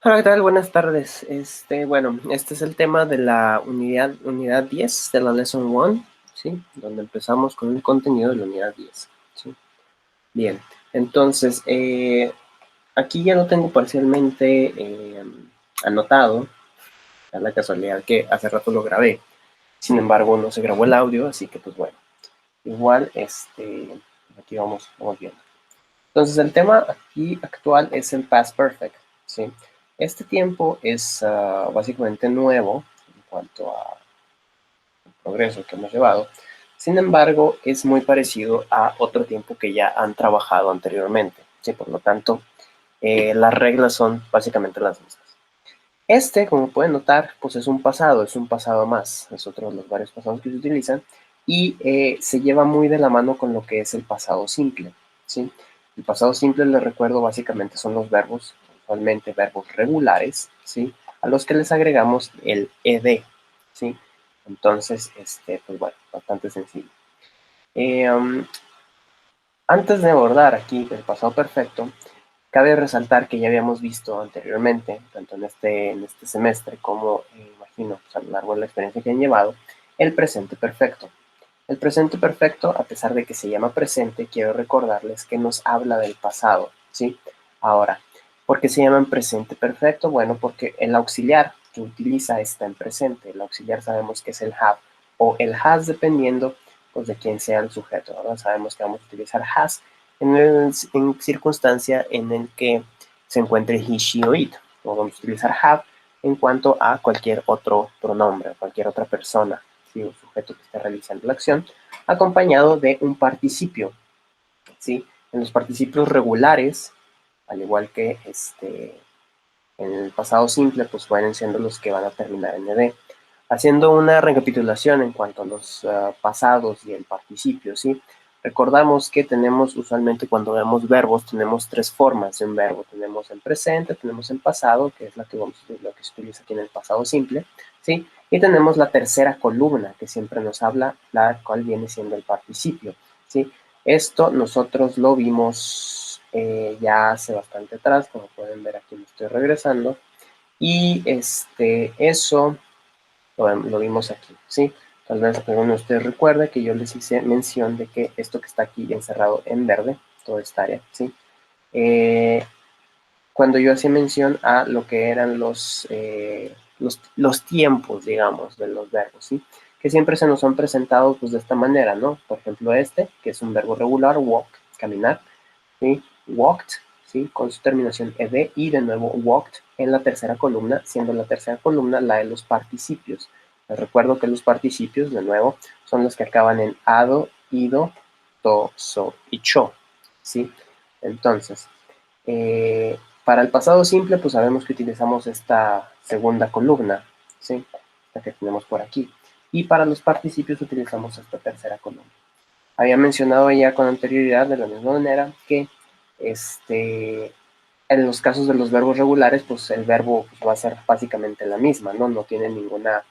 Hola, ¿qué tal? Buenas tardes. Bueno, este es el tema de la unidad 10 de la Lesson 1, ¿sí? Donde empezamos con el contenido de la unidad 10, ¿sí? Bien, entonces, aquí ya lo tengo parcialmente anotado, a la casualidad que hace rato lo grabé. Sin embargo, no se grabó el audio, así que pues bueno, igual, aquí vamos viendo. Entonces, el tema aquí actual es el past perfect, ¿sí? Este tiempo es básicamente nuevo en cuanto al progreso que hemos llevado. Sin embargo, es muy parecido a otro tiempo que ya han trabajado anteriormente, ¿sí? Por lo tanto, las reglas son básicamente las mismas. Como pueden notar, pues es un pasado más, es otro de los varios pasados que se utilizan y se lleva muy de la mano con lo que es el pasado simple, ¿sí? El pasado simple, les recuerdo, básicamente son los verbos, usualmente verbos regulares, ¿sí? A los que les agregamos el ed, ¿sí? Entonces, pues bueno, bastante sencillo. Um, Antes de abordar aquí el pasado perfecto, cabe resaltar que ya habíamos visto anteriormente, tanto en este semestre como, imagino, pues, a lo largo de la experiencia que han llevado, el presente perfecto. El presente perfecto, a pesar de que se llama presente, quiero recordarles que nos habla del pasado, ¿sí? Ahora, ¿por qué se llama en presente perfecto? Bueno, porque el auxiliar que utiliza está en presente. El auxiliar sabemos que es el have o el has dependiendo pues, de quién sea el sujeto, ¿verdad? Sabemos que vamos a utilizar has en circunstancia en el que se encuentre he, she o it. O vamos a utilizar have en cuanto a cualquier otro pronombre, cualquier otra persona, ¿sí? Un sujeto que esté realizando la acción, acompañado de un participio, ¿sí? En los participios regulares, al igual que en el pasado simple, pues van siendo los que van a terminar en ed. Haciendo una recapitulación en cuanto a los pasados y el participio, ¿sí? Recordamos que tenemos usualmente cuando vemos verbos, tenemos tres formas de un verbo. Tenemos en presente, tenemos en pasado, que es lo que se utiliza aquí en el pasado simple, ¿sí? Y tenemos la tercera columna, que siempre nos habla, la cual viene siendo el participio, ¿sí? Esto nosotros lo vimos ya hace bastante atrás, como pueden ver aquí me estoy regresando, y eso lo vimos aquí, ¿sí? Tal vez alguno de ustedes recuerde que yo les hice mención de que esto que está aquí encerrado en verde, toda esta área, ¿sí? Cuando yo hacía mención a lo que eran los tiempos, digamos, de los verbos, ¿sí? Que siempre se nos han presentado pues de esta manera, ¿no? Por ejemplo, que es un verbo regular, walk, caminar, ¿sí? Walked, ¿sí? Con su terminación ed y de nuevo walked en la tercera columna, siendo la tercera columna la de los participios. Les recuerdo que los participios, de nuevo, son los que acaban en ado, ido, to, so y cho, ¿sí? Entonces, para el pasado simple, pues sabemos que utilizamos esta segunda columna, ¿sí? La que tenemos por aquí. Y para los participios utilizamos esta tercera columna. Había mencionado ya con anterioridad, de la misma manera, que en los casos de los verbos regulares, pues el verbo pues, va a ser básicamente la misma, ¿no? No tiene ninguna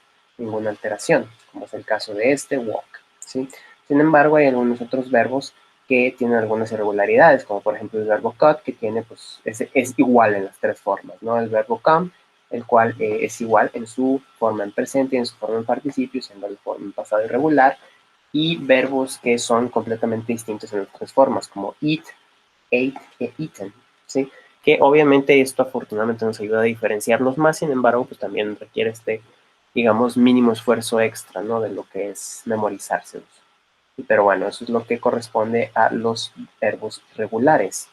alteración, como es el caso de walk, ¿sí? Sin embargo, hay algunos otros verbos que tienen algunas irregularidades, como por ejemplo el verbo cut, que tiene, pues, es igual en las tres formas, ¿no? El verbo come, el cual es igual en su forma en presente y en su forma en participio, siendo la forma en pasado irregular, y verbos que son completamente distintos en las tres formas, como eat, ate e eaten, ¿sí? Que obviamente esto afortunadamente nos ayuda a diferenciarlos más, sin embargo, pues también requiere digamos, mínimo esfuerzo extra, ¿no? De lo que es memorizárselos. Pero bueno, eso es lo que corresponde a los verbos regulares.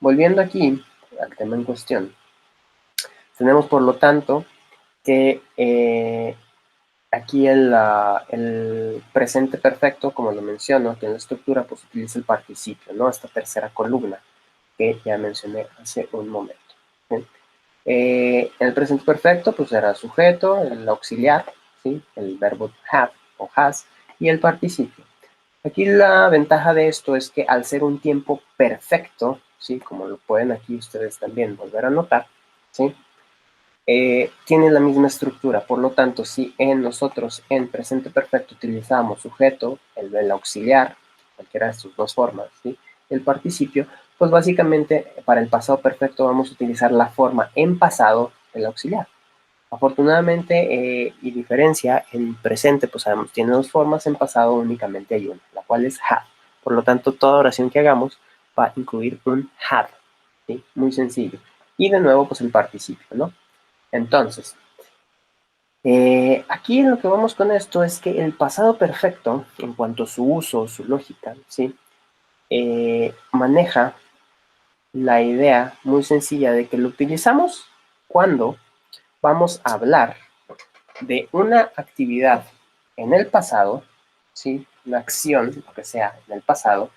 Volviendo aquí al tema en cuestión, tenemos por lo tanto que aquí el presente perfecto, como lo menciono aquí en la estructura, pues utiliza el participio, ¿no? Esta tercera columna que ya mencioné hace un momento. ¿Sí? En el presente perfecto, pues será sujeto, el auxiliar, ¿sí? El verbo have o has y el participio. Aquí la ventaja de esto es que al ser un tiempo perfecto, ¿sí? Como lo pueden aquí ustedes también volver a notar, ¿sí? Tiene la misma estructura. Por lo tanto, si nosotros en presente perfecto utilizamos sujeto, el auxiliar, cualquiera de sus dos formas, ¿sí? El participio, Pues básicamente para el pasado perfecto vamos a utilizar la forma en pasado del auxiliar. Afortunadamente y diferencia, el presente pues sabemos tiene dos formas, en pasado únicamente hay una, la cual es had. Por lo tanto, toda oración que hagamos va a incluir un had, ¿sí? Muy sencillo. Y de nuevo pues el participio, ¿no? Entonces, aquí lo que vamos con esto es que el pasado perfecto, en cuanto a su uso, su lógica, ¿sí? Maneja la idea muy sencilla de que lo utilizamos cuando vamos a hablar de una actividad en el pasado, ¿sí? Una acción, lo que sea, en el pasado,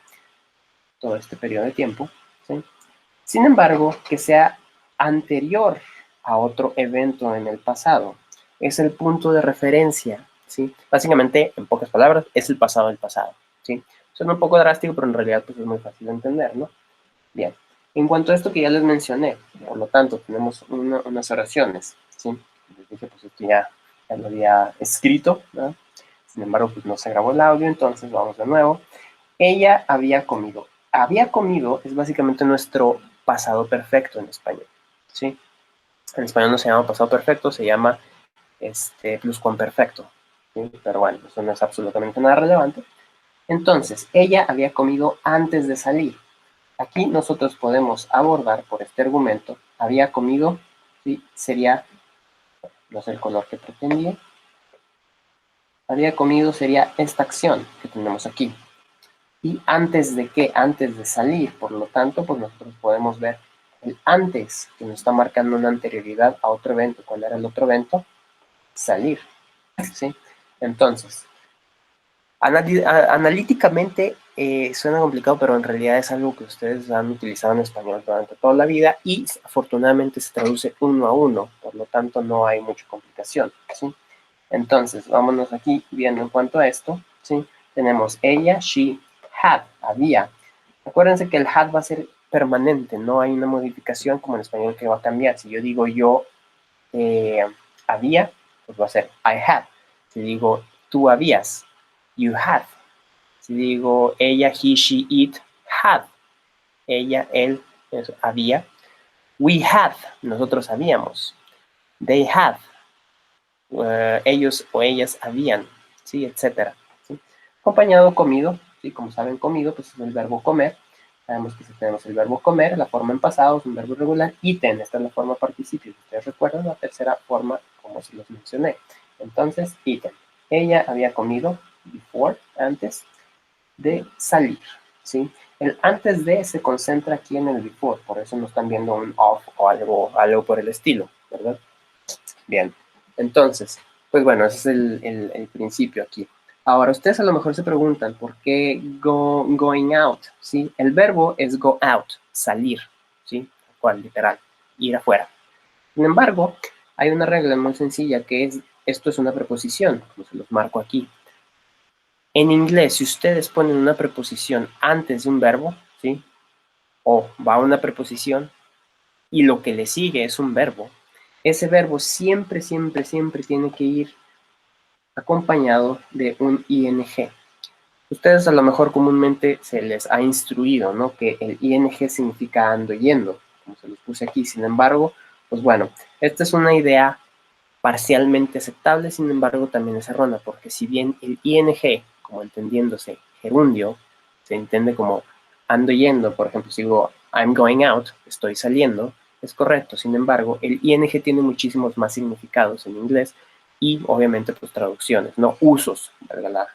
todo este periodo de tiempo, ¿sí? Sin embargo, que sea anterior a otro evento en el pasado. Es el punto de referencia, ¿sí? Básicamente, en pocas palabras, es el pasado del pasado, ¿sí? Suena un poco drástico, pero en realidad pues, es muy fácil de entender, ¿no? Bien. En cuanto a esto que ya les mencioné, por lo tanto, tenemos unas oraciones, ¿sí? Les dije, pues esto ya lo había escrito, ¿no? Sin embargo, pues no se grabó el audio, entonces vamos de nuevo. Ella había comido. Había comido es básicamente nuestro pasado perfecto en español, ¿sí? En español no se llama pasado perfecto, se llama pluscuamperfecto, ¿sí? Pero bueno, eso no es absolutamente nada relevante. Entonces, ella había comido antes de salir. Aquí nosotros podemos abordar por este argumento, había comido, ¿sí? Sería, no sé el color que pretendía, había comido sería esta acción que tenemos aquí. Y antes de qué, antes de salir, por lo tanto, pues nosotros podemos ver el antes, que nos está marcando una anterioridad a otro evento. ¿Cuál era el otro evento? Salir, ¿sí? Entonces, analíticamente suena complicado, pero en realidad es algo que ustedes han utilizado en español durante toda la vida y afortunadamente se traduce uno a uno, por lo tanto no hay mucha complicación, ¿sí? Entonces, vámonos aquí viendo en cuanto a esto, ¿sí? Tenemos ella, she, had, había. Acuérdense que el had va a ser permanente, no hay una modificación como en español que va a cambiar. Si yo digo yo había, pues va a ser I had. Si digo tú habías, you had. Si digo ella, he, she, it, had. Ella, él, había. We had, nosotros habíamos. They had, ellos o ellas habían, ¿sí? Etcétera, ¿sí? Acompañado comido, ¿sí? Como saben, comido, pues es el verbo comer. Sabemos que si tenemos el verbo comer, la forma en pasado es un verbo irregular. Eaten, esta es la forma participio. Si ustedes recuerdan, la tercera forma, como si los mencioné. Entonces, eaten. Ella había comido before, antes de salir, ¿sí? El antes de se concentra aquí en el before, por eso no están viendo un off o algo por el estilo, ¿verdad? Bien, entonces, pues bueno, ese es el principio aquí. Ahora, ustedes a lo mejor se preguntan, ¿por qué going out? ¿Sí? El verbo es go out, salir, ¿sí? Cual, literal, ir afuera. Sin embargo, hay una regla muy sencilla que es, esto es una preposición, como se los marco aquí. En inglés, si ustedes ponen una preposición antes de un verbo, ¿sí? O va una preposición y lo que le sigue es un verbo, ese verbo siempre, siempre, siempre tiene que ir acompañado de un ing. Ustedes a lo mejor comúnmente se les ha instruido, ¿no? Que el ing significa ando yendo, como se los puse aquí. Sin embargo, pues bueno, esta es una idea parcialmente aceptable, sin embargo también es errónea, porque si bien el ing, como entendiéndose gerundio, se entiende como ando yendo, por ejemplo, si digo I'm going out, estoy saliendo, es correcto. Sin embargo, el ing tiene muchísimos más significados en inglés y obviamente pues traducciones, no usos, valga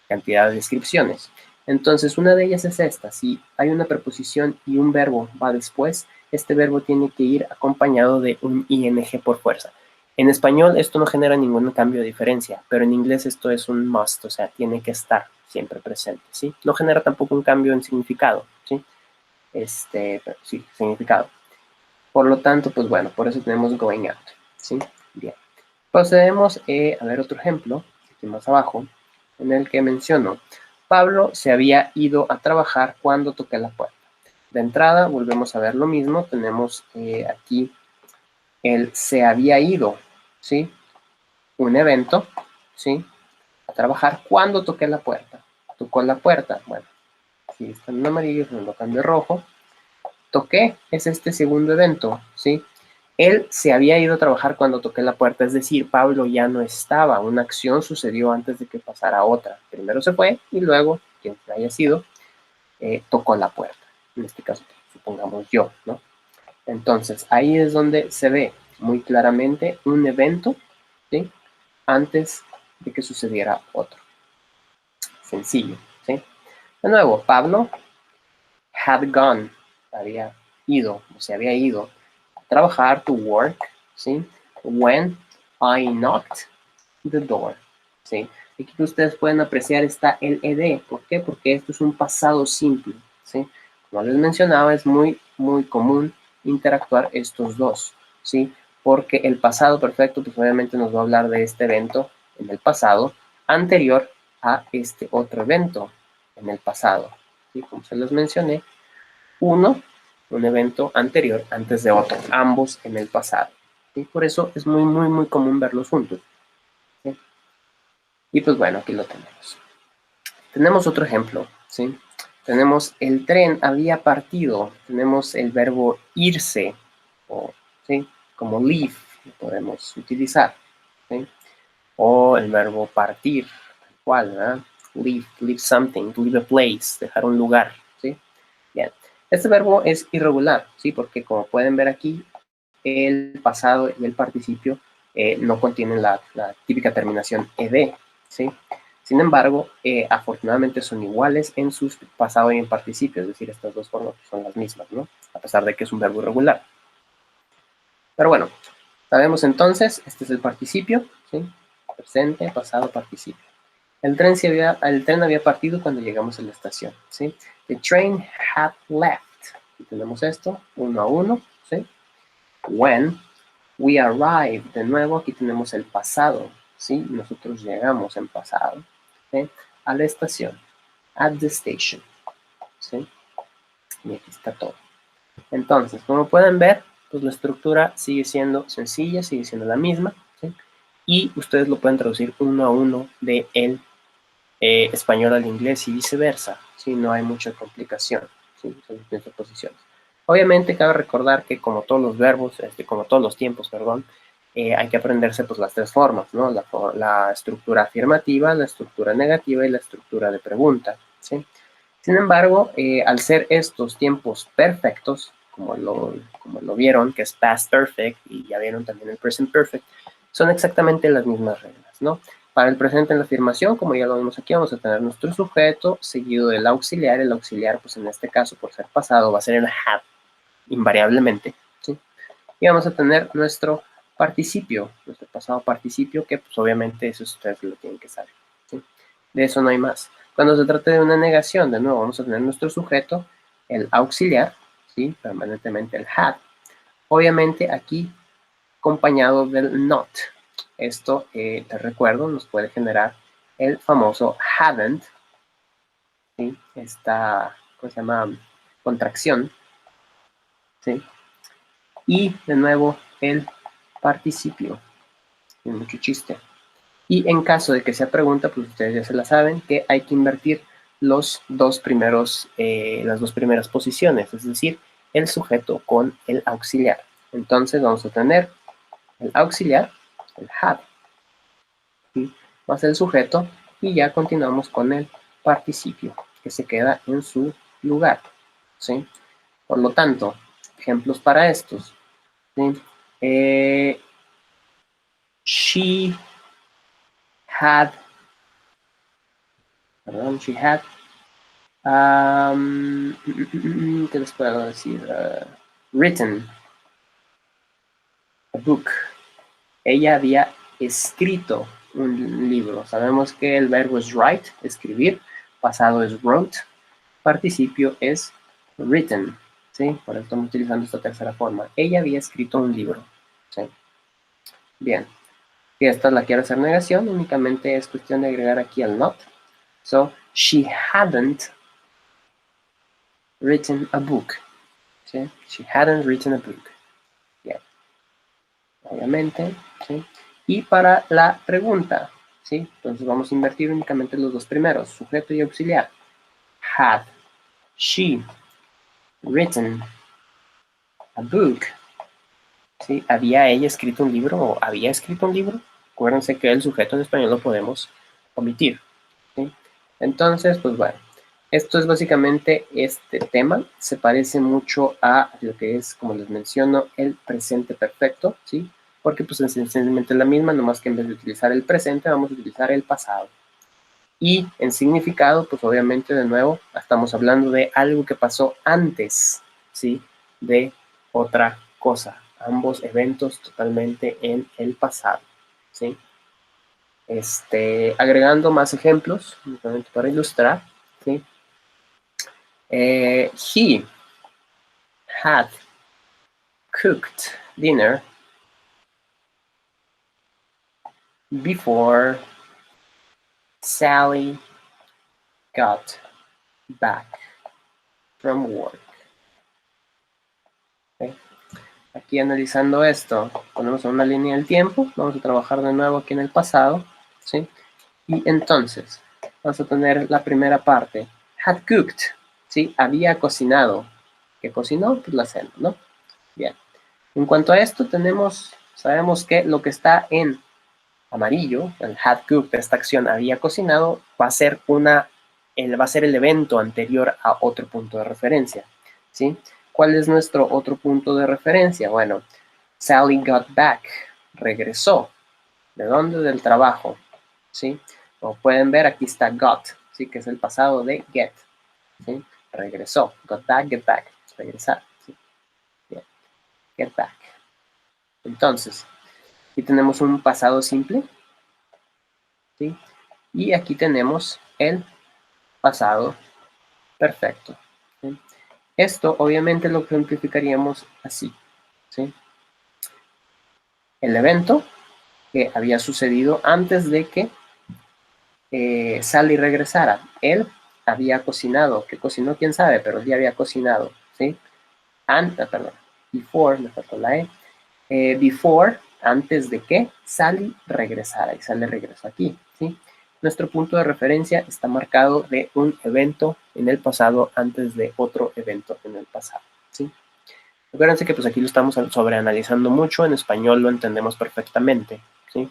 cantidad de descripciones. Entonces, una de ellas es esta. Si hay una preposición y un verbo va después, este verbo tiene que ir acompañado de un ing por fuerza. En español esto no genera ningún cambio de diferencia, pero en inglés esto es un must, o sea, tiene que estar siempre presente, ¿sí? No genera tampoco un cambio en significado, ¿sí? Sí, significado. Por lo tanto, pues bueno, por eso tenemos going out, ¿sí? Bien. Procedemos a ver otro ejemplo, aquí más abajo, en el que menciono, Pablo se había ido a trabajar cuando toqué la puerta. De entrada, volvemos a ver lo mismo, tenemos aquí el se había ido, ¿sí? Un evento, ¿sí? A trabajar cuando toqué la puerta. Tocó la puerta, bueno, aquí están en amarillo, se lo cambio a rojo. Toqué, es este segundo evento, ¿sí? Él se había ido a trabajar cuando toqué la puerta, es decir, Pablo ya no estaba, una acción sucedió antes de que pasara otra. Primero se fue y luego, quien haya sido, tocó la puerta. En este caso, supongamos yo, ¿no? Entonces, ahí es donde se ve muy claramente un evento, ¿sí? Antes de que sucediera otro. Sencillo, ¿sí? De nuevo, Pablo had gone, había ido, o se había ido a trabajar, to work, ¿sí? When I knocked the door, ¿sí? Aquí ustedes pueden apreciar está el ed. ¿Por qué? Porque esto es un pasado simple, ¿sí? Como les mencionaba, es muy común interactuar estos dos, ¿sí? Porque el pasado perfecto, pues obviamente nos va a hablar de este evento en el pasado anterior a este otro evento en el pasado, ¿sí? Como se los mencioné, un evento anterior antes de otro, ambos en el pasado. ¿Sí? Por eso es muy común verlos juntos. ¿Sí? Y pues bueno, aquí lo tenemos. Tenemos otro ejemplo, ¿sí? Tenemos el tren había partido, tenemos el verbo irse, o, ¿sí? Como leave, lo podemos utilizar, ¿sí? O el verbo partir, ¿cuál? ¿verdad? Leave something, leave a place, dejar un lugar, ¿sí? Bien. Este verbo es irregular, ¿sí? Porque como pueden ver aquí, el pasado y el participio no contienen la típica terminación ed, ¿sí? Sin embargo, afortunadamente son iguales en sus pasado y en participio, es decir, estas dos formas son las mismas, ¿no? A pesar de que es un verbo irregular. Pero bueno, sabemos entonces, este es el participio, ¿sí? Presente, pasado, participio. El tren había partido cuando llegamos a la estación, ¿sí? The train had left. Y tenemos esto, 1 a 1, ¿sí? When we arrived, de nuevo, aquí tenemos el pasado, ¿sí? Nosotros llegamos en pasado, ¿sí? A la estación, at the station, ¿sí? Y aquí está todo. Entonces, como pueden ver, pues la estructura sigue siendo sencilla, sigue siendo la misma, ¿sí? Y ustedes lo pueden traducir 1 a 1 de el español al inglés y viceversa, ¿sí? No hay mucha complicación, ¿sí? Son distintas posiciones. Obviamente cabe recordar que como todos los verbos, como todos los tiempos, perdón, hay que aprenderse pues las tres formas, ¿no? La estructura afirmativa, la estructura negativa y la estructura de pregunta, ¿sí? Sin embargo, al ser estos tiempos perfectos, como lo vieron, que es past perfect, y ya vieron también el present perfect, son exactamente las mismas reglas, ¿no? Para el presente en la afirmación, como ya lo vimos aquí, vamos a tener nuestro sujeto seguido del auxiliar. El auxiliar, pues en este caso, por ser pasado, va a ser el have, invariablemente, ¿sí? Y vamos a tener nuestro participio, nuestro pasado participio, que pues obviamente eso ustedes lo tienen que saber, ¿sí? De eso no hay más. Cuando se trate de una negación, de nuevo, vamos a tener nuestro sujeto, el auxiliar, ¿sí? Permanentemente el had. Obviamente aquí acompañado del not. Esto, te recuerdo, nos puede generar el famoso haven't, ¿sí? Esta, ¿cómo se llama? Contracción, ¿sí? Y de nuevo el participio, sin mucho chiste. Y en caso de que sea pregunta, pues ustedes ya se la saben, que hay que invertir las dos primeras posiciones, es decir, el sujeto con el auxiliar. Entonces vamos a tener el auxiliar, el have, ¿sí? Más el sujeto, y ya continuamos con el participio, que se queda en su lugar, ¿sí? Por lo tanto, ejemplos para estos, ¿sí? She had, perdón, she had, ¿qué les puedo decir? Written a book. Ella había escrito un libro. Sabemos que el verbo es write, escribir, pasado es wrote, participio es written, ¿sí? Por eso estamos utilizando esta tercera forma. Ella había escrito un libro, ¿sí? Bien. Si esta la quiero hacer negación, únicamente es cuestión de agregar aquí el not. So, she hadn't written a book, ¿sí? She hadn't written a book. Bien. Obviamente, ¿sí? Y para la pregunta, ¿sí? Entonces vamos a invertir únicamente los dos primeros, sujeto y auxiliar. Had. she written a book? ¿Sí? ¿Había ella escrito un libro o había escrito un libro? Acuérdense que el sujeto en español lo podemos omitir. ¿Sí? Entonces, pues bueno, esto es básicamente este tema. Se parece mucho a lo que es, como les menciono, el presente perfecto, ¿sí? Porque pues es esencialmente la misma, nomás que en vez de utilizar el presente, vamos a utilizar el pasado. Y en significado, pues obviamente de nuevo, estamos hablando de algo que pasó antes, ¿sí? De otra cosa. Ambos eventos totalmente en el pasado, ¿sí? Agregando más ejemplos, únicamente para ilustrar, ¿sí? He had cooked dinner before Sally got back from work. ¿Okay? Aquí analizando esto, ponemos una línea del tiempo, vamos a trabajar de nuevo aquí en el pasado, ¿sí? Y entonces, vamos a tener la primera parte, had cooked, ¿sí? Había cocinado. ¿Qué cocinó? Pues la cena, ¿no? Bien. En cuanto a esto, sabemos que lo que está en amarillo, el had cooked, esta acción había cocinado, va a ser el evento anterior a otro punto de referencia, ¿sí? ¿Cuál es nuestro otro punto de referencia? Bueno, Sally got back, regresó. ¿De dónde? Del trabajo, ¿sí? Como pueden ver, aquí está got, ¿sí? Que es el pasado de get, ¿sí? Regresó, got back, get back, regresar, ¿sí? Bien. Get back. Entonces, aquí tenemos un pasado simple, ¿sí? Y aquí tenemos el pasado perfecto, ¿sí? Esto obviamente lo ejemplificaríamos así, ¿sí? El evento que había sucedido antes de que Sally regresara. Él había cocinado, que cocinó quién sabe, pero él ya había cocinado, ¿sí? Perdón, before, me faltó la E. Before, antes de que Sally regresara, y Sally regresó aquí, ¿sí? Nuestro punto de referencia está marcado de un evento en el pasado antes de otro evento en el pasado, ¿sí? Acuérdense que pues aquí lo estamos sobreanalizando mucho, en español lo entendemos perfectamente, ¿sí?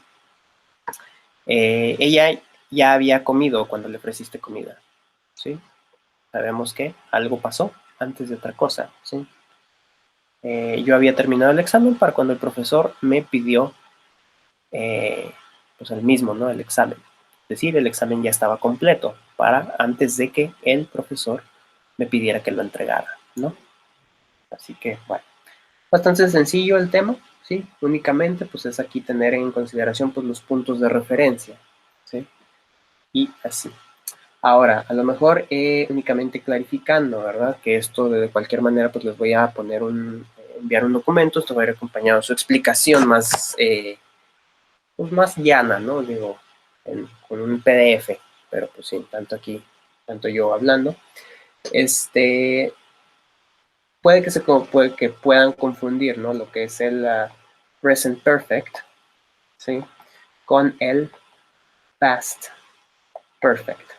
Ella ya había comido cuando le ofreciste comida, ¿sí? Sabemos que algo pasó antes de otra cosa, ¿sí? Yo había terminado el examen para cuando el profesor me pidió pues el mismo, ¿no? El examen. Es decir, el examen ya estaba completo para antes de que el profesor me pidiera que lo entregara, ¿no? Así que, bueno, bastante sencillo el tema, ¿sí? Únicamente, pues es aquí tener en consideración pues los puntos de referencia, ¿sí? Y así. Ahora, a lo mejor únicamente clarificando, ¿verdad? Que esto de cualquier manera pues les voy a poner enviar un documento, esto va a ir acompañado de su explicación pues más llana, ¿no? Digo, con un PDF, pero pues sí, tanto yo hablando. Puede que puedan confundir, ¿no? Lo que es el present perfect, ¿sí? Con el past perfect.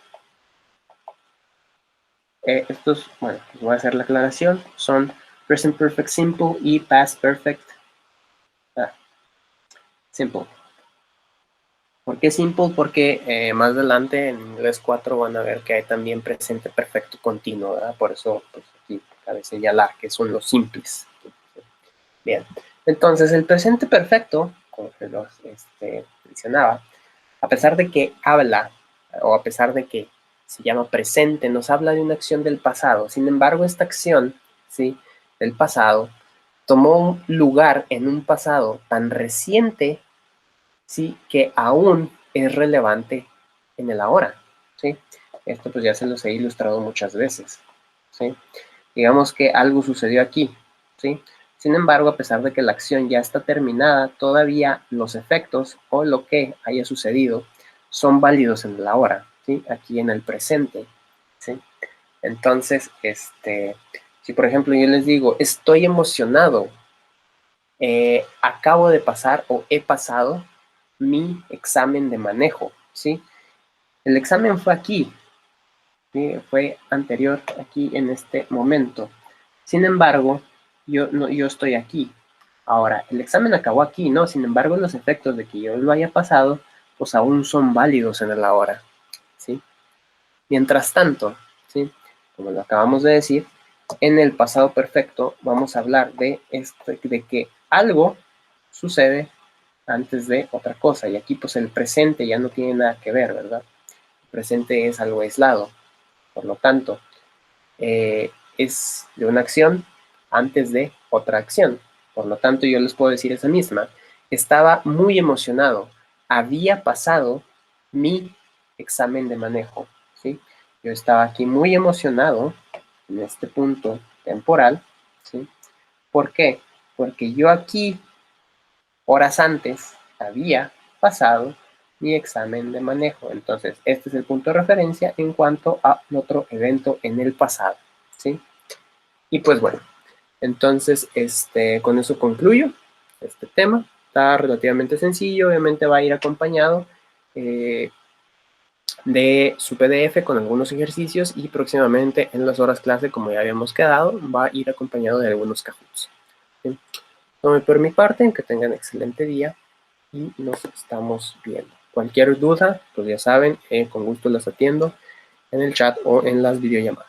Estos, bueno, pues voy a hacer la aclaración, son present perfect simple y past perfect simple. ¿Por qué simple? Porque más adelante en inglés 4 van a ver que hay también presente perfecto continuo, ¿verdad? Por eso pues aquí cabe señalar que son los simples. Bien, entonces el presente perfecto, como se los mencionaba, a pesar de que habla, o a pesar de que se llama presente, nos habla de una acción del pasado. Sin embargo, esta acción, ¿sí? Del pasado, tomó lugar en un pasado tan reciente, ¿sí? Que aún es relevante en el ahora, ¿sí? Esto pues ya se los he ilustrado muchas veces, ¿sí? Digamos que algo sucedió aquí, ¿sí? Sin embargo, a pesar de que la acción ya está terminada, todavía los efectos o lo que haya sucedido son válidos en el ahora, ¿sí? Aquí en el presente, ¿sí? Entonces, si por ejemplo yo les digo, estoy emocionado, acabo de pasar o he pasado mi examen de manejo, ¿sí? El examen fue aquí, ¿sí? Fue anterior aquí en este momento. Sin embargo, yo estoy aquí. Ahora, el examen acabó aquí, ¿no? Sin embargo, los efectos de que yo lo haya pasado, pues aún son válidos en el ahora, ¿sí? Mientras tanto, ¿sí? Como lo acabamos de decir, en el pasado perfecto vamos a hablar de que algo sucede antes de otra cosa. Y aquí pues el presente ya no tiene nada que ver, ¿verdad? El presente es algo aislado. Por lo tanto, es de una acción antes de otra acción. Por lo tanto, yo les puedo decir esa misma. Estaba muy emocionado. Había pasado mi examen de manejo, ¿sí? Yo estaba aquí muy emocionado en este punto temporal, ¿sí? ¿Por qué? Porque yo aquí, horas antes, había pasado mi examen de manejo. Entonces, este es el punto de referencia en cuanto a otro evento en el pasado, ¿sí? Y pues bueno, entonces con eso concluyo este tema. Está relativamente sencillo, obviamente va a ir acompañado de su PDF con algunos ejercicios y próximamente en las horas clase, como ya habíamos quedado, va a ir acompañado de algunos cajuts. ¿Sí? Por mi parte, que tengan excelente día y nos estamos viendo. Cualquier duda, pues ya saben, con gusto las atiendo en el chat o en las videollamadas.